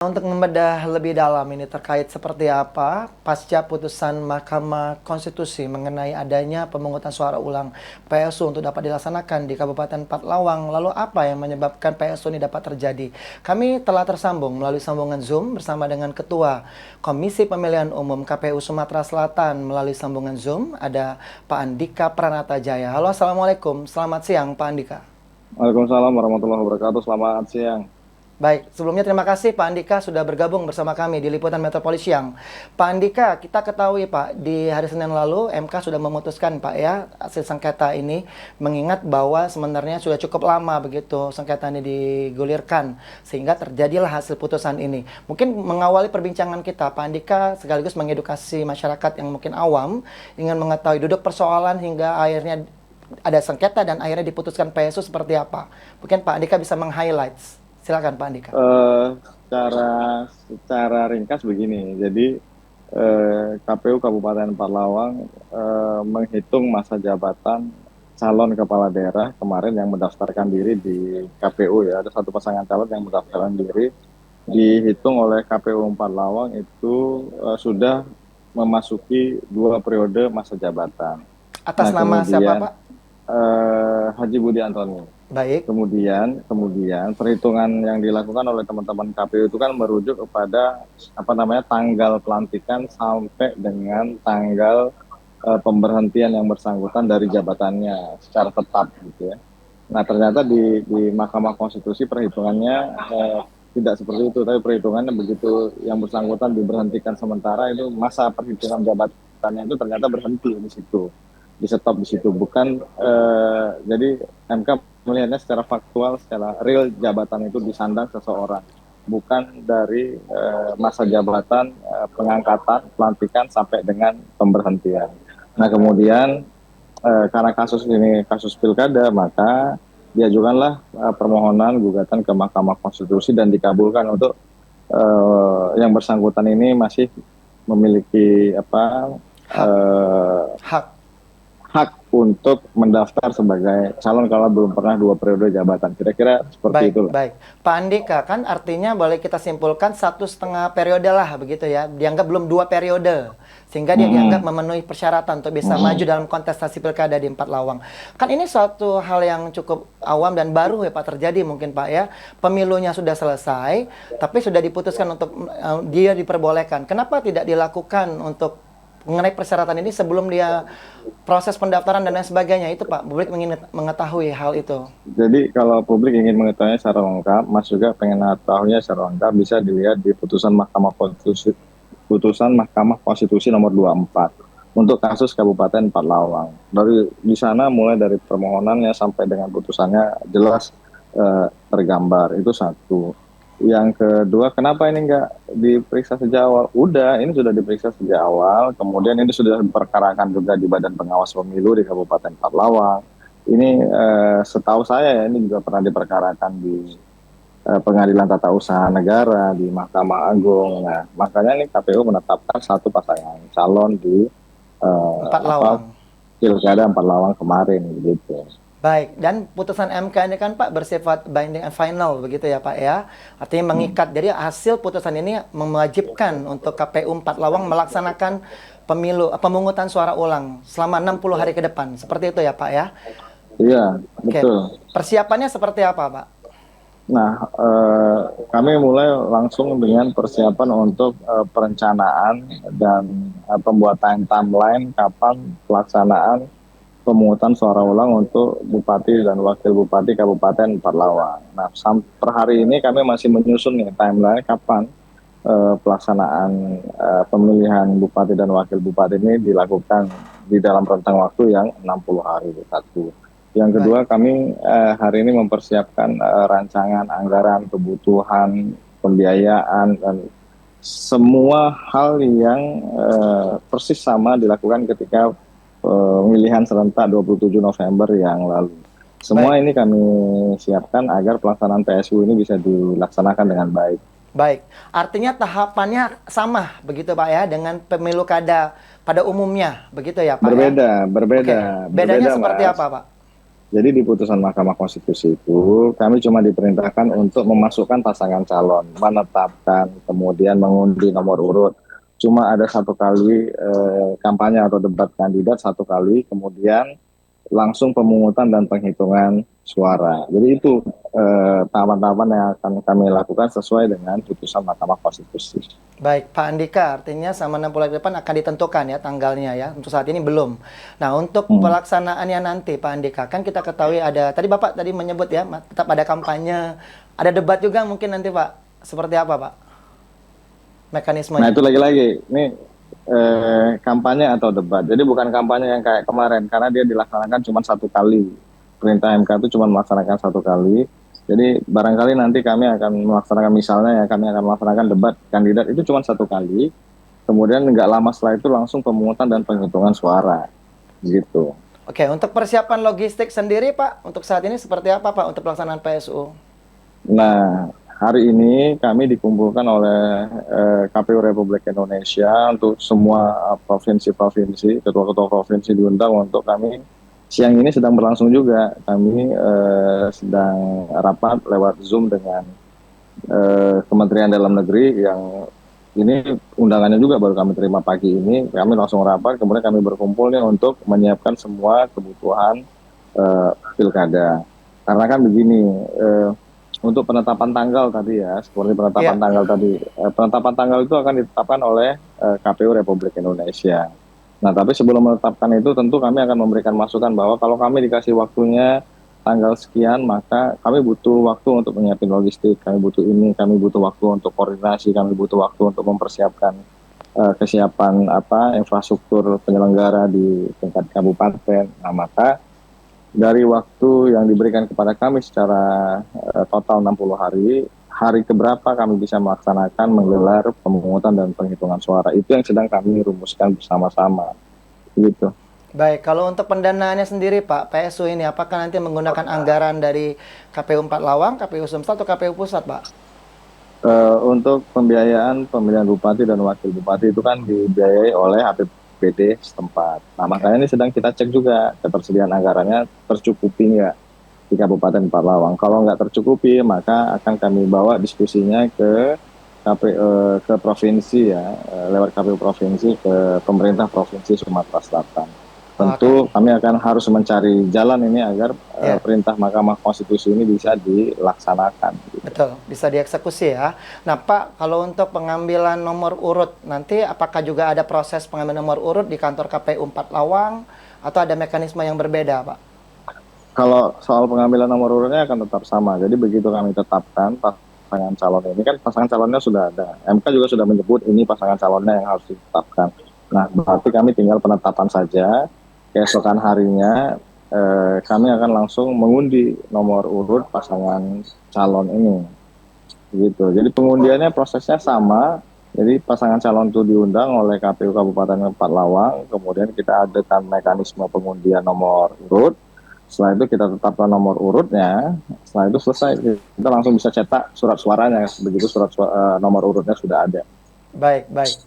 Untuk membedah lebih dalam ini terkait seperti apa pasca putusan Mahkamah Konstitusi mengenai adanya pemungutan suara ulang PSU untuk dapat dilaksanakan di Kabupaten Patlawang. Lalu apa yang menyebabkan PSU ini dapat terjadi? Kami telah tersambung melalui sambungan Zoom bersama dengan Ketua Komisi Pemilihan Umum KPU Sumatera Selatan melalui sambungan Zoom. Ada Pak Andika Pranata Jaya. Halo, Assalamualaikum. Selamat siang, Pak Andika. Waalaikumsalam warahmatullahi wabarakatuh. Selamat siang. Baik, sebelumnya terima kasih Pak Andika sudah bergabung bersama kami di Liputan Metropolis Siang. Pak Andika, kita ketahui Pak, di hari Senin lalu MK sudah memutuskan Pak ya, hasil sengketa ini, mengingat bahwa sebenarnya sudah cukup lama begitu sengketa ini digulirkan, sehingga terjadilah hasil putusan ini. Mungkin mengawali perbincangan kita, Pak Andika sekaligus mengedukasi masyarakat yang mungkin awam, ingin mengetahui duduk persoalan hingga akhirnya ada sengketa dan akhirnya diputuskan PSU seperti apa. Mungkin Pak Andika bisa meng-highlights. Silakan Pak Andika. Secara ringkas begini, jadi KPU Kabupaten Parlawang menghitung masa jabatan calon kepala daerah kemarin yang mendaftarkan diri di KPU ya, ada satu pasangan calon yang mendaftarkan diri, dihitung oleh KPU Parlawang itu sudah memasuki 2 periode masa jabatan. Atas Nah nama siapa kemudian Pak? Haji Budi Antoni. Baik. Kemudian perhitungan yang dilakukan oleh teman-teman KPU itu kan merujuk kepada tanggal pelantikan sampai dengan tanggal pemberhentian yang bersangkutan dari jabatannya secara tetap gitu ya. Nah ternyata di Mahkamah Konstitusi perhitungannya tidak seperti itu, tapi perhitungannya begitu yang bersangkutan diberhentikan sementara itu masa perhitungan jabatannya itu ternyata berhenti di situ, di stop di situ, bukan jadi MK melihatnya secara faktual, secara real jabatan itu disandang seseorang, bukan dari masa jabatan pengangkatan, pelantikan sampai dengan pemberhentian. Nah kemudian karena kasus ini kasus pilkada, maka diajukanlah permohonan gugatan ke Mahkamah Konstitusi dan dikabulkan untuk yang bersangkutan ini masih memiliki Hak. eh, Hak. hak untuk mendaftar sebagai calon kalau belum pernah 2 periode jabatan. Kira-kira seperti Baik, itulah. baik. Pak Andika, kan artinya boleh kita simpulkan 1,5 periode lah begitu ya. Dianggap belum 2 periode. Sehingga dia dianggap memenuhi persyaratan untuk bisa maju dalam kontestasi pilkada di Lawang. Kan ini suatu hal yang cukup awam dan baru ya Pak terjadi mungkin Pak ya. Pemilunya sudah selesai, tapi sudah diputuskan untuk dia diperbolehkan. Kenapa tidak dilakukan untuk mengenai persyaratan ini sebelum dia proses pendaftaran dan lain sebagainya itu Pak, publik ingin mengetahui hal itu. Jadi kalau publik ingin mengetahuinya secara lengkap, Mas juga pengen mengetahuinya secara lengkap, bisa dilihat di putusan Mahkamah Konstitusi nomor 24 untuk kasus Kabupaten Patlawang. Dari di sana mulai dari permohonannya sampai dengan putusannya jelas tergambar. Itu satu. Yang kedua, kenapa ini nggak diperiksa sejak awal? Udah, ini sudah diperiksa sejak awal. Kemudian ini sudah diperkarakan juga di Badan Pengawas Pemilu di Kabupaten Patlawang. Ini setahu saya ya, ini juga pernah diperkarakan di Pengadilan Tata Usaha Negara, di Mahkamah Agung. Nah, makanya ini KPU menetapkan satu pasangan calon di Lawang. Pilkada Patlawang kemarin, gitu. Baik, dan putusan MK ini kan Pak bersifat binding and final begitu ya Pak ya. Artinya mengikat. Jadi hasil putusan ini mewajibkan untuk KPU Lawang melaksanakan pemungutan suara ulang selama 60 hari ke depan. Seperti itu ya Pak ya. Iya, Oke. betul. Persiapannya seperti apa Pak? Nah, kami mulai langsung dengan persiapan untuk perencanaan dan pembuatan timeline kapan pelaksanaan pemungutan suara ulang untuk Bupati dan Wakil Bupati Kabupaten Patlawang. Nah, per hari ini kami masih menyusun nih timeline kapan pelaksanaan pemilihan Bupati dan Wakil Bupati ini dilakukan di dalam rentang waktu yang 60 hari. Satu. Yang kedua, kami hari ini mempersiapkan rancangan anggaran, kebutuhan, pembiayaan, dan semua hal yang persis sama dilakukan ketika pemilihan serentak 27 November yang lalu. Semua ini kami siapkan agar pelaksanaan PSU ini bisa dilaksanakan dengan baik. Baik, artinya tahapannya sama begitu Pak ya dengan pemilu kada pada umumnya begitu ya Pak ya? Berbeda. Oke. Bedanya seperti Mas. apa Pak? Jadi di putusan Mahkamah Konstitusi itu kami cuma diperintahkan untuk memasukkan pasangan calon, menetapkan, kemudian mengundi nomor urut. Cuma ada satu kali kampanye atau debat kandidat satu kali, kemudian langsung pemungutan dan penghitungan suara. Jadi itu tahapan-tahapan yang akan kami lakukan sesuai dengan putusan Mahkamah Konstitusi. Baik, Pak Andika, artinya sama 60 hari ke depan akan ditentukan ya tanggalnya ya. Untuk saat ini belum. Nah, untuk pelaksanaannya nanti, Pak Andika, kan kita ketahui ada, tadi Bapak tadi menyebut ya, tetap ada kampanye, ada debat juga mungkin nanti Pak. Seperti apa Pak Nah mekanismenya? itu lagi-lagi, ini kampanye atau debat. Jadi bukan kampanye yang kayak kemarin, karena dia dilaksanakan cuma satu kali. Perintah MK itu cuma melaksanakan satu kali. Jadi barangkali nanti kami akan melaksanakan, misalnya ya, kami akan melaksanakan debat kandidat itu cuma satu kali. Kemudian nggak lama setelah itu langsung pemungutan dan penghitungan suara. Gitu. Oke, untuk persiapan logistik sendiri Pak, untuk saat ini seperti apa Pak untuk pelaksanaan PSU? Nah, hari ini kami dikumpulkan oleh KPU Republik Indonesia untuk semua provinsi-provinsi, ketua-ketua provinsi diundang untuk kami. Siang ini sedang berlangsung juga, kami sedang rapat lewat Zoom dengan Kementerian Dalam Negeri yang ini undangannya juga baru kami terima pagi ini. Kami langsung rapat, kemudian kami berkumpul nih untuk menyiapkan semua kebutuhan pilkada. Karena kan begini, untuk penetapan tanggal tadi ya, seperti penetapan Iya. tanggal tadi, penetapan tanggal itu akan ditetapkan oleh KPU Republik Indonesia. Nah, tapi sebelum menetapkan itu tentu kami akan memberikan masukan bahwa kalau kami dikasih waktunya tanggal sekian, maka kami butuh waktu untuk menyiapkan logistik, kami butuh ini, kami butuh waktu untuk koordinasi, kami butuh waktu untuk mempersiapkan kesiapan infrastruktur penyelenggara di tingkat kabupaten. Nah, maka dari waktu yang diberikan kepada kami secara total 60 hari, hari keberapa kami bisa melaksanakan menggelar pemungutan dan penghitungan suara. Itu yang sedang kami rumuskan bersama-sama. Gitu. Baik, kalau untuk pendanaannya sendiri Pak, PSU ini apakah nanti menggunakan anggaran dari KPU 4 Lawang, KPU Sumsel atau KPU Pusat Pak? Untuk pembiayaan pemilihan bupati dan wakil bupati itu kan dibiayai oleh APBD setempat. Nah, makanya ini sedang kita cek juga ketersediaan anggarannya tercukupi nggak di Kabupaten Empat Lawang. Kalau nggak tercukupi, maka akan kami bawa diskusinya ke ke provinsi ya, lewat KPU provinsi ke pemerintah provinsi Sumatera Selatan. Tentu kami akan harus mencari jalan ini agar perintah Mahkamah Konstitusi ini bisa dilaksanakan. Gitu. Betul, bisa dieksekusi ya. Nah Pak, kalau untuk pengambilan nomor urut, nanti apakah juga ada proses pengambilan nomor urut di kantor KPU 4 Lawang, atau ada mekanisme yang berbeda Pak? Kalau soal pengambilan nomor urutnya akan tetap sama. Jadi begitu kami tetapkan pasangan calon ini, kan pasangan calonnya sudah ada. MK juga sudah menyebut ini pasangan calonnya yang harus ditetapkan. Nah, berarti kami tinggal penetapan saja. Keesokan harinya kami akan langsung mengundi nomor urut pasangan calon ini. Gitu. Jadi pengundiannya prosesnya sama. Jadi pasangan calon itu diundang oleh KPU Kabupaten Empat Lawang, kemudian kita adakan mekanisme pengundian nomor urut. Setelah itu kita tetapkan nomor urutnya. Setelah itu selesai, kita langsung bisa cetak surat suaranya. Begitu nomor urutnya sudah ada. Baik, baik.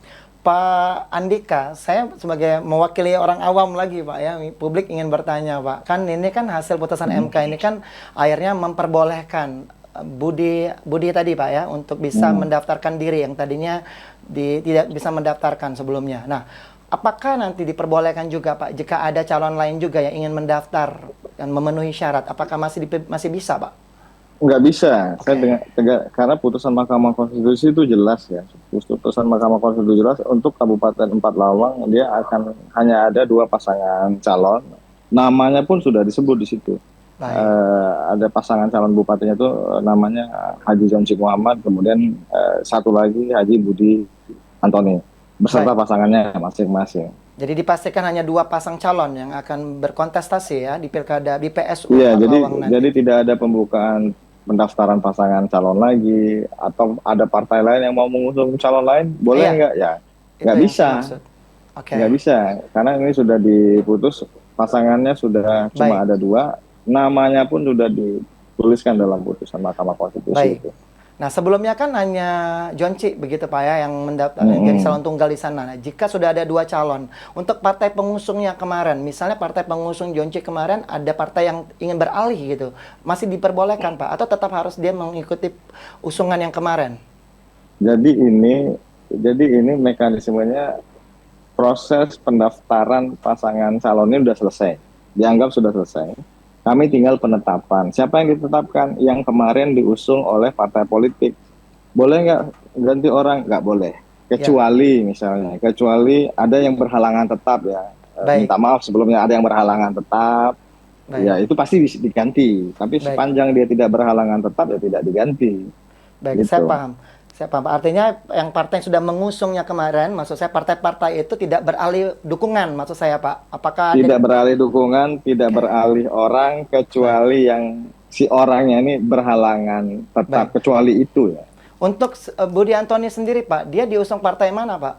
Pak Andika, saya sebagai mewakili orang awam lagi Pak ya, publik ingin bertanya Pak. Kan ini kan hasil putusan MK ini kan akhirnya memperbolehkan Budi tadi Pak ya untuk bisa mendaftarkan diri yang tadinya tidak bisa mendaftarkan sebelumnya. Nah, apakah nanti diperbolehkan juga Pak jika ada calon lain juga yang ingin mendaftar dan memenuhi syarat, apakah masih bisa Pak? Nggak bisa, saya karena putusan Mahkamah Konstitusi itu jelas ya. Putusan Mahkamah Konstitusi jelas untuk Kabupaten Empat Lawang dia akan hanya ada 2 pasangan calon, namanya pun sudah disebut di situ. Ada pasangan calon bupatinya itu namanya Haji Jamsik Muhammad, kemudian satu lagi Haji Budi Antoni beserta pasangannya masing-masing. Jadi dipastikan hanya 2 pasang calon yang akan berkontestasi ya di pilkada di PSU. Iya, jadi tidak ada pembukaan pendaftaran pasangan calon lagi, atau ada partai lain yang mau mengusung calon lain, boleh nggak? Ya, nggak bisa. Nggak bisa, karena ini sudah diputus, pasangannya sudah cuma ada 2, namanya pun sudah dituliskan dalam putusan Mahkamah Konstitusi itu. Nah, sebelumnya kan hanya Jonci begitu Pak ya yang mendaftar jadi Mm-mm. calon tunggal di sana. Nah, jika sudah ada dua calon, untuk partai pengusungnya kemarin, misalnya partai pengusung Jonci kemarin ada partai yang ingin beralih gitu, masih diperbolehkan Pak atau tetap harus dia mengikuti usungan yang kemarin? Jadi ini jadi ini mekanismenya, proses pendaftaran pasangan calon ini sudah selesai. Dianggap sudah selesai. Kami tinggal penetapan. Siapa yang ditetapkan? Yang kemarin diusung oleh partai politik. Boleh nggak ganti orang? Nggak boleh. Ya, Kecuali misalnya, kecuali ada yang berhalangan tetap ya. baik, Minta maaf sebelumnya ada yang berhalangan tetap. baik, Ya itu pasti diganti. Tapi baik. sepanjang dia tidak berhalangan tetap ya tidak diganti. Baik, saya Gitu. paham. Saya paham. Artinya yang partai yang sudah mengusungnya kemarin, maksud saya partai-partai itu tidak beralih dukungan, maksud saya Pak. Apakah ada? Tidak beralih dukungan, tidak Oke, beralih orang, baik, kecuali yang si orangnya ini berhalangan tetap, baik. kecuali itu ya. Untuk Budi Antoni sendiri Pak, dia diusung partai mana Pak?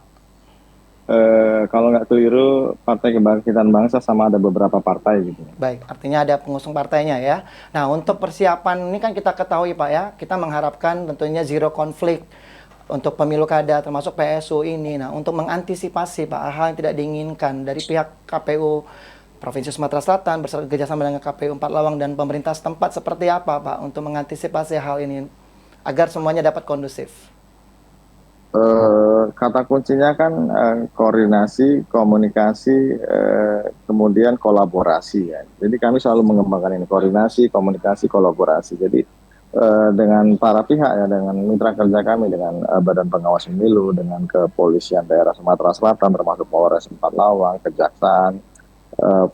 Kalau nggak keliru, Partai Kebangkitan Bangsa sama ada beberapa partai gitu. Baik, artinya ada pengusung partainya ya. Nah, untuk persiapan ini kan kita ketahui Pak ya, kita mengharapkan tentunya zero konflik untuk pemilu kada termasuk PSU ini. Nah, untuk mengantisipasi Pak hal yang tidak diinginkan dari pihak KPU Provinsi Sumatera Selatan bekerjasama dengan KPU 4 Lawang dan pemerintah setempat seperti apa Pak untuk mengantisipasi hal ini agar semuanya dapat kondusif. Kata kuncinya kan koordinasi, komunikasi, kemudian kolaborasi ya. Jadi kami selalu mengembangkan ini, koordinasi, komunikasi, kolaborasi. Jadi dengan para pihak ya, dengan mitra kerja kami, dengan Badan Pengawas Pemilu, dengan Kepolisian Daerah Sumatera Selatan, termasuk Polres 4 Lawang, Kejaksaan,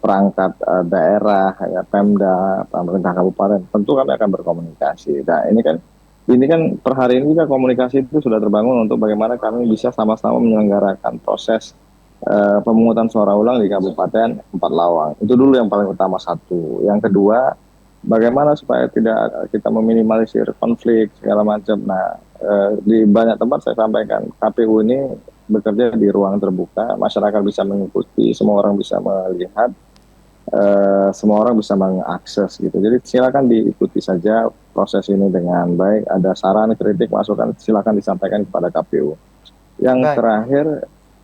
perangkat daerah, ya, Pemda, pemerintah kabupaten, tentu kami akan berkomunikasi. Nah, ini kan per hari ini juga komunikasi itu sudah terbangun untuk bagaimana kami bisa sama-sama menyelenggarakan proses pemungutan suara ulang di Kabupaten 4 Lawang. Itu dulu yang paling utama satu. Yang kedua, bagaimana supaya tidak kita meminimalisir konflik segala macam. Nah, di banyak tempat saya sampaikan KPU ini bekerja di ruang terbuka, masyarakat bisa mengikuti, semua orang bisa melihat, semua orang bisa mengakses gitu. Jadi silakan diikuti saja proses ini dengan baik. Ada saran, kritik, masukan, silakan disampaikan kepada KPU. Yang Baik, terakhir,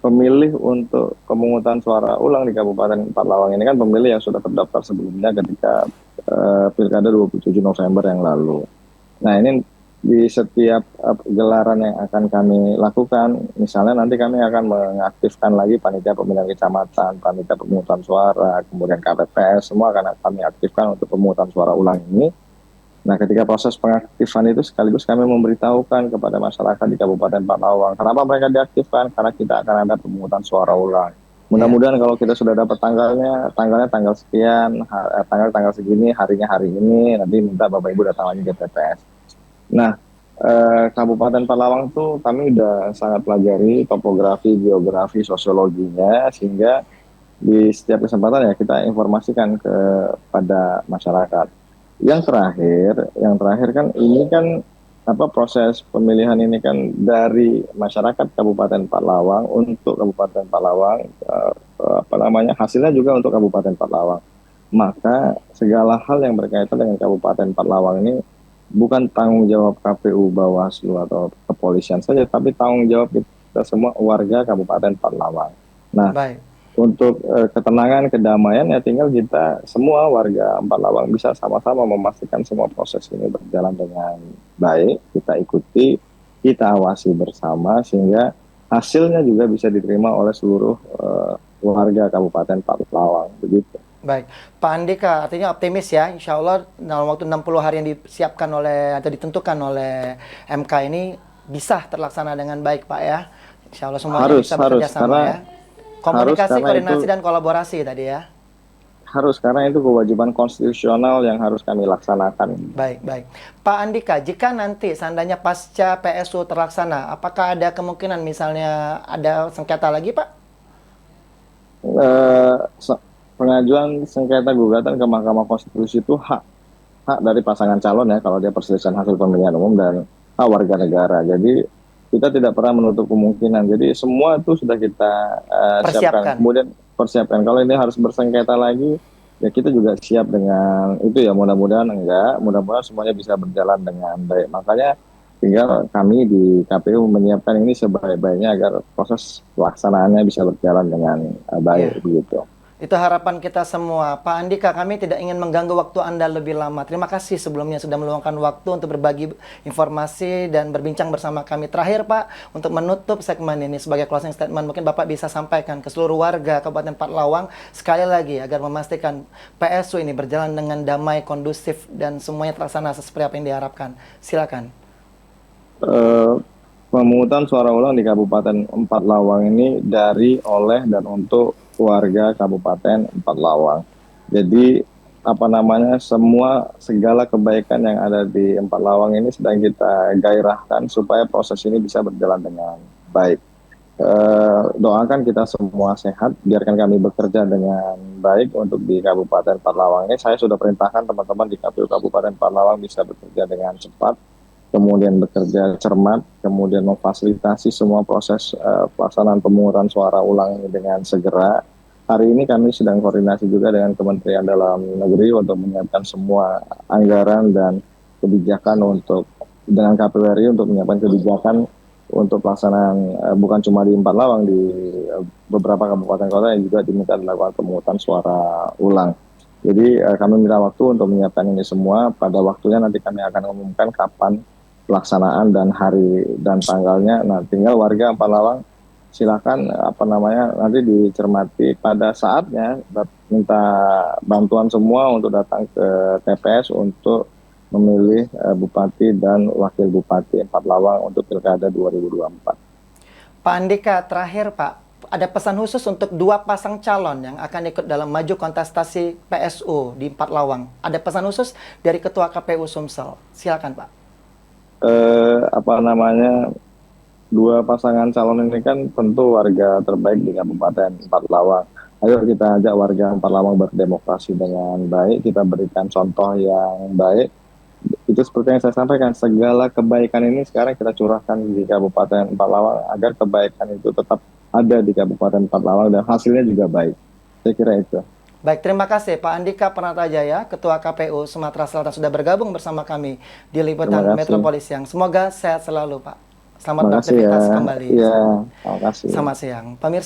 pemilih untuk pemungutan suara ulang di Kabupaten 4 Lawang ini kan pemilih yang sudah terdaftar sebelumnya ketika Pilkada 27 November yang lalu. Nah, ini di setiap gelaran yang akan kami lakukan, misalnya nanti kami akan mengaktifkan lagi panitia pemilihan kecamatan, panitia pemungutan suara, kemudian KPPS, semua akan kami aktifkan untuk pemungutan suara ulang ini. Nah, ketika proses pengaktifan itu sekaligus kami memberitahukan kepada masyarakat di Kabupaten Palawang, kenapa mereka diaktifkan? Karena kita akan ada pemungutan suara ulang. ya, Mudah-mudahan kalau kita sudah dapat tanggalnya tanggal sekian, tanggal segini, harinya hari ini, nanti minta Bapak Ibu datang lagi ke TPS. Nah, Kabupaten Palawang tuh kami udah sangat pelajari topografi, geografi, sosiologinya, sehingga di setiap kesempatan ya kita informasikan kepada masyarakat. Yang terakhir kan ini kan proses pemilihan ini kan dari masyarakat Kabupaten Palawang untuk Kabupaten Palawang, hasilnya juga untuk Kabupaten Palawang. Maka segala hal yang berkaitan dengan Kabupaten Palawang ini bukan tanggung jawab KPU, Bawaslu atau kepolisian saja, tapi tanggung jawab kita semua warga Kabupaten Palawang. Nah, baik. untuk ketenangan, kedamaian ya tinggal kita semua warga 4 Lawang bisa sama-sama memastikan semua proses ini berjalan dengan baik, kita ikuti, kita awasi bersama sehingga hasilnya juga bisa diterima oleh seluruh warga Kabupaten 4 Lawang, begitu. Baik, Pak Andika artinya optimis ya, insya Allah dalam waktu 60 hari yang disiapkan oleh atau ditentukan oleh MK ini bisa terlaksana dengan baik Pak ya. Insya Allah semuanya Harus, bisa bekerja sama karena ya. Komunikasi, karena koordinasi, itu dan kolaborasi tadi ya. karena itu kewajiban konstitusional yang harus kami laksanakan. Baik, baik. Pak Andika, jika nanti seandainya pasca PSU terlaksana, apakah ada kemungkinan misalnya ada sengketa lagi Pak? Eh, Pengajuan sengketa gugatan ke Mahkamah Konstitusi itu hak dari pasangan calon ya kalau dia perselisihan hasil pemilihan umum dan hak warga negara. Jadi kita tidak pernah menutup kemungkinan. Jadi semua itu sudah kita siapkan. Persiapkan. Kemudian persiapkan. Kalau ini harus bersengketa lagi, ya kita juga siap dengan itu ya. Mudah-mudahan enggak. Mudah-mudahan semuanya bisa berjalan dengan baik. Makanya Tinggal kami di KPU menyiapkan ini sebaik-baiknya agar proses pelaksanaannya bisa berjalan dengan baik Ya. begitu. Itu harapan kita semua. Pak Andika, kami tidak ingin mengganggu waktu Anda lebih lama. Terima kasih sebelumnya sudah meluangkan waktu untuk berbagi informasi dan berbincang bersama kami. Terakhir Pak, untuk menutup segmen ini sebagai closing statement, mungkin Bapak bisa sampaikan ke seluruh warga Kabupaten Patlawang sekali lagi agar memastikan PSU ini berjalan dengan damai, kondusif, dan semuanya terlaksana seperti apa yang diharapkan. Silakan. Eh, Pemungutan suara ulang di Kabupaten Empat Lawang ini dari, oleh, dan untuk warga Kabupaten Empat Lawang. Jadi apa namanya, segala kebaikan yang ada di Empat Lawang ini sedang kita gairahkan supaya proses ini bisa berjalan dengan baik. Doakan kita semua sehat, biarkan kami bekerja dengan baik untuk di Kabupaten Empat Lawang ini. Saya sudah perintahkan teman-teman di KPU Kabupaten Empat Lawang bisa bekerja dengan cepat, kemudian bekerja cermat, kemudian memfasilitasi semua proses pelaksanaan pemungutan suara ulang ini dengan segera. Hari ini kami sedang koordinasi juga dengan Kementerian Dalam Negeri untuk menyiapkan semua anggaran dan kebijakan untuk dengan KPU RI untuk menyiapkan kebijakan untuk pelaksanaan bukan cuma di Empat Lawang, di beberapa kabupaten kota yang juga diminta dilakukan pemungutan suara ulang. Jadi kami minta waktu untuk menyiapkan ini semua. Pada waktunya nanti kami akan umumkan kapan pelaksanaan dan hari dan tanggalnya. Nah, tinggal warga Empat Lawang silakan nanti dicermati pada saatnya, minta bantuan semua untuk datang ke TPS untuk memilih Bupati dan Wakil Bupati Empat Lawang untuk Pilkada 2024. Pak Andika, terakhir Pak, ada pesan khusus untuk dua pasang calon yang akan ikut dalam maju kontestasi PSU di Empat Lawang. Ada pesan khusus dari Ketua KPU Sumsel. Silakan Pak. Dua pasangan calon ini kan tentu warga terbaik di Kabupaten Empat Lawang. Ayo kita ajak warga Empat Lawang berdemokrasi dengan baik, kita berikan contoh yang baik. Itu seperti yang saya sampaikan, segala kebaikan ini sekarang kita curahkan di Kabupaten Empat Lawang agar kebaikan itu tetap ada di Kabupaten Empat Lawang dan hasilnya juga baik. Saya kira itu. Baik, terima kasih Pak Andika Pernatajaya, Ketua KPU Sumatera Selatan sudah bergabung bersama kami di Liputan Metropolis Siang. Semoga sehat selalu Pak. Selamat Terima kasih ya. beraktivitas kembali. Iya, terima kasih. Selamat siang. Pemirsa